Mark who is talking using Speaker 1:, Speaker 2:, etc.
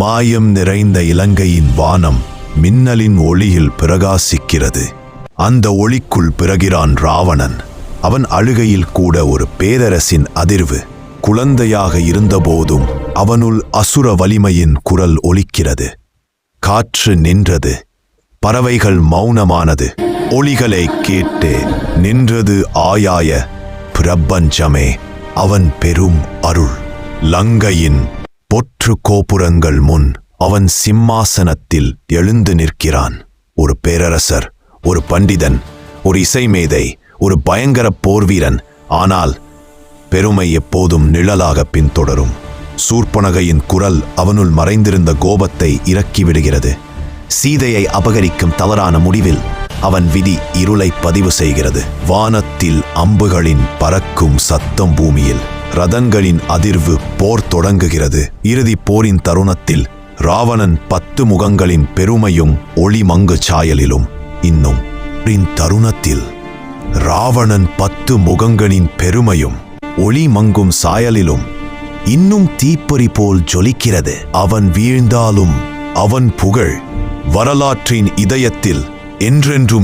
Speaker 1: மாயம் நிறைந்த இலங்கையின் வானம் மின்னலின் ஒளியில் பிரகாசிக்கிறது. அந்த ஒளிக்குள் பிறகிறான் ராவணன். அவன் அழுகையில் கூட ஒரு பேரரசின் அதிர்வு. குழந்தையாக இருந்தபோதும் அவனுள் அசுர வலிமையின் குரல் ஒலிக்கிறது. காற்று நின்றது, பறவைகள் மௌனமானது, ஒளிகளை கேட்டு நின்றது ஆயாய பிரபஞ்சமே. அவன் பெரும் அருள். லங்கையின் பொற்று கோபுரங்கள் முன் அவன் சிம்மாசனத்தில் எழுந்து நிற்கிறான். ஒரு பேரரசர், ஒரு பண்டிதன், ஒரு இசைமேதை, ஒரு பயங்கர போர்வீரன். ஆனால் பெருமை எப்போதும் நிழலாக பின்தொடரும். சூர்பனகையின் குரல் அவனுள் மறைந்திருந்த கோபத்தை இறக்கிவிடுகிறது. சீதையை அபகரிக்கும் தவறான முடிவில் அவன் விதி இருளை பதிவு செய்கிறது. வானத்தில் அம்புகளின் பறக்கும் சத்தம், பூமியில் ரதங்களின் அதிர்வு, போர் தொடங்குகிறது. இறுதி போரின் தருணத்தில் ராவணன் 10 முகங்களின் பெருமையும் ஒளி மங்கு சாயலிலும் இன்னும் தருணத்தில் ராவணன் 10 முகங்களின் பெருமையும் ஒளி மங்கும் சாயலிலும் இன்னும் தீப்பொறி போல் ஜொலிக்கிறது. அவன் வீழ்ந்தாலும் அவன் புகழ் வரலாற்றின் இதயத்தில் என்றென்றும்